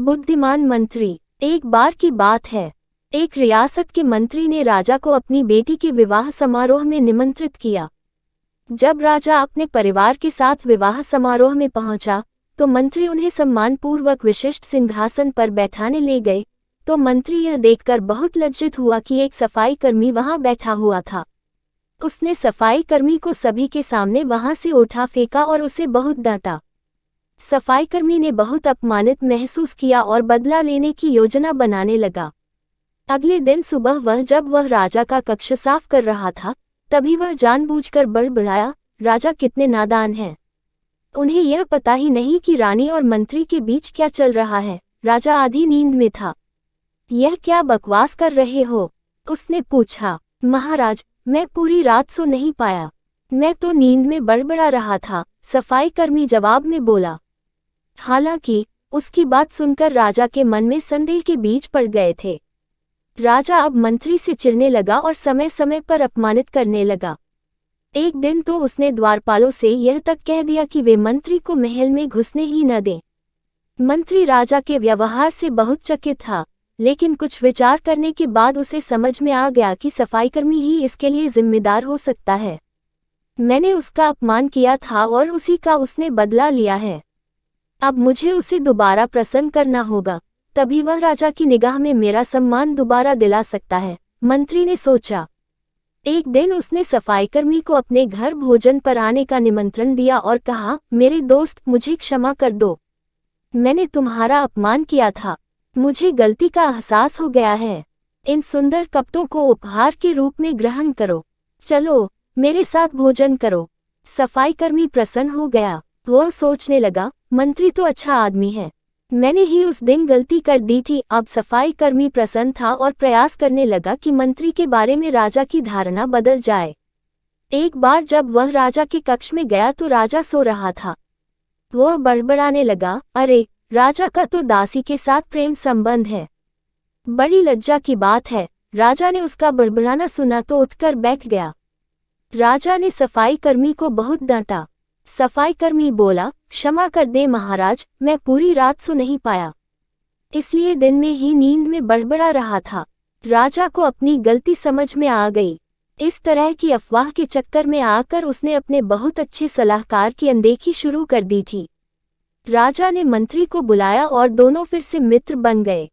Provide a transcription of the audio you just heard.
बुद्धिमान मंत्री। एक बार की बात है, एक रियासत के मंत्री ने राजा को अपनी बेटी के विवाह समारोह में निमंत्रित किया। जब राजा अपने परिवार के साथ विवाह समारोह में पहुंचा, तो मंत्री उन्हें सम्मानपूर्वक विशिष्ट सिंहासन पर बैठाने ले गए। तो मंत्री यह देखकर बहुत लज्जित हुआ कि एक सफाई कर्मी वहां बैठा हुआ था। उसने सफाई कर्मी को सभी के सामने वहां से उठा फेंका और उसे बहुत डांटा। सफाई कर्मी ने बहुत अपमानित महसूस किया और बदला लेने की योजना बनाने लगा। अगले दिन सुबह जब वह राजा का कक्ष साफ कर रहा था, तभी वह जानबूझकर बड़बड़ाया, राजा कितने नादान हैं। उन्हें यह पता ही नहीं कि रानी और मंत्री के बीच क्या चल रहा है। राजा आधी नींद में था। यह क्या बकवास कर रहे हो? उसने पूछा। महाराज, मैं पूरी रात सो नहीं पाया, मैं तो नींद में बड़बड़ा रहा था, सफाई कर्मी जवाब में बोला। हालांकि उसकी बात सुनकर राजा के मन में संदेह के बीज पड़ गए थे। राजा अब मंत्री से चिढ़ने लगा और समय समय पर अपमानित करने लगा। एक दिन तो उसने द्वारपालों से यह तक कह दिया कि वे मंत्री को महल में घुसने ही न दें। मंत्री राजा के व्यवहार से बहुत चकित था, लेकिन कुछ विचार करने के बाद उसे समझ में आ गया कि सफाईकर्मी ही इसके लिए जिम्मेदार हो सकता है। मैंने उसका अपमान किया था और उसी का उसने बदला लिया है। अब मुझे उसे दोबारा प्रसन्न करना होगा, तभी वह राजा की निगाह में मेरा सम्मान दोबारा दिला सकता है, मंत्री ने सोचा। एक दिन उसने सफाईकर्मी को अपने घर भोजन पर आने का निमंत्रण दिया और कहा, मेरे दोस्त, मुझे क्षमा कर दो। मैंने तुम्हारा अपमान किया था, मुझे गलती का एहसास हो गया है। इन सुंदर कपड़ों को उपहार के रूप में ग्रहण करो। चलो मेरे साथ भोजन करो। सफाईकर्मी प्रसन्न हो गया। वह सोचने लगा, मंत्री तो अच्छा आदमी है, मैंने ही उस दिन गलती कर दी थी। अब सफाईकर्मी प्रसन्न था और प्रयास करने लगा कि मंत्री के बारे में राजा की धारणा बदल जाए। एक बार जब वह राजा के कक्ष में गया तो राजा सो रहा था। वह बड़बड़ाने लगा, अरे, राजा का तो दासी के साथ प्रेम संबंध है। बड़ी लज्जा की बात है। राजा ने उसका बड़बड़ाना सुना तो उठकर बैठ गया। राजा ने सफाईकर्मी को बहुत डांटा। सफाईकर्मी बोला, क्षमा कर दे महाराज, मैं पूरी रात सो नहीं पाया, इसलिए दिन में ही नींद में बड़बड़ा रहा था। राजा को अपनी गलती समझ में आ गई। इस तरह की अफवाह के चक्कर में आकर उसने अपने बहुत अच्छे सलाहकार की अनदेखी शुरू कर दी थी। राजा ने मंत्री को बुलाया और दोनों फिर से मित्र बन गए।